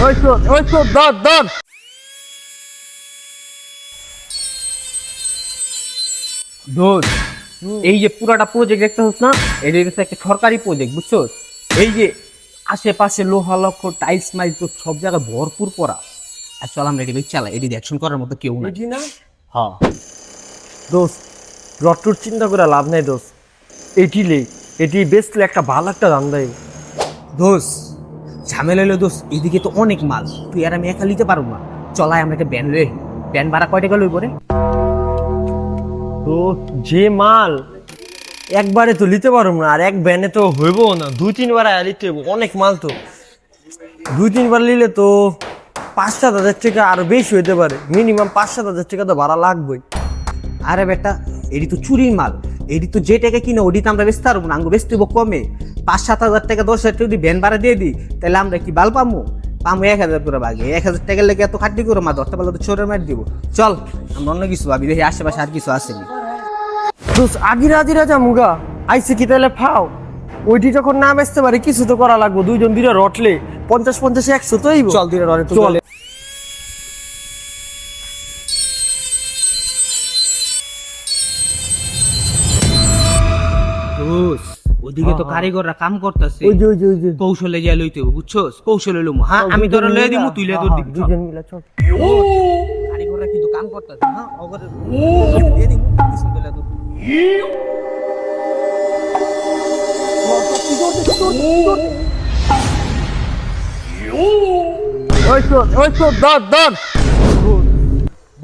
ওই তো ধর দোস্ত, এই যে পুরাটা প্রজেক্ট দেখতেছ না, এটা হচ্ছে একটা সরকারি প্রজেক্ট, বুঝছো? এই যে আশেপাশে লোহা লক্ষ্য টাইলস মাইল তো সব জায়গায় ভরপুর পড়া। আর চল আমরা এটি চালাই, এটি অ্যাকশন করার মতো কেউ নাই। এটি না হ্যাঁ দোস্ত, রট্টুর চিন্তা করে লাভ নাই দোস্ত। এটি বেচলে একটা ভালো একটা দাম দেয়। দোস্ত, ঝামেলা হলো দোস্ত, এদিকে তো অনেক মাল, তুই আর আমি একা নিতে পারবো না। চলাই আমরা একটা ব্যান লই। ব্যান ভাড়া কয় টাকা লইব রে? তো যে মাল একবারে তো নিতে পারবো না, আর এক ব্যানে তো হইব না, 2-3 বার নিতে হইব। অনেক মাল তো 2-3 বার নিলে তো 5-7 হাজার টাকা আরো বেশি হইতে পারে। মিনিমাম 5-7 হাজার টাকা তো ভাড়া লাগবেই। আরে বেটা, এটি তো চুরির মাল, এটি তো যে টাকা কিনে ওটি তো আমরা বেচতে পারবো না, আঙ্গু বেচতে হইব কমে। 5-7 হাজার টাকা 10 হাজার টাকা যদি ভ্যান ভাড়া দিয়ে দিই, তাহলে আমরা কি বাল পামু? 1,000 করে বাগে। 1,000 টাকার লেগে এত খাটি করে মা ধরতে পারলে তো চোরের মার দিব। চল আমরা অন্য কিছু ভাবি, দেখি আশেপাশে আর কিছু আসেনি। দোস্ত আদিরা যা মুগা আইসে কি তাহলে ফাও। ওইটি যখন না বেচতে পারে কিছু তো করা লাগবো। দুইজন দুইটা রটলে 50-50-100 তো হইব। চল দিলে ররে তো চল। ওদিকে তো কারিগররা কাম করতেছে, ওই যে কৌশলে যা লইতে হবে, বুঝছস? কৌশলে লইমু। হ্যাঁ, আমি তোরা লয়ে দিমু, তুই লয়ে দিবি। চল। দুইজন মিলে চল। কারিগররা কিন্তু কাম করতেছে। হ্যাঁ, ওগরে দিয়ে দিমু, কিছু লয়ে দিবি। ওই তো ধর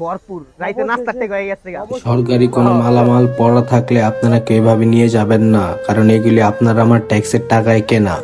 ভরপুর রাইতে নাস্তা থেকে হয়ে গেছে গা। সরকারি কোনো মালামাল পড়া থাকলে আপনারা কেউ এভাবে নিয়ে যাবেন না, কারণ এগুলি আপনার আমার ট্যাক্সের টাকায় কেনা।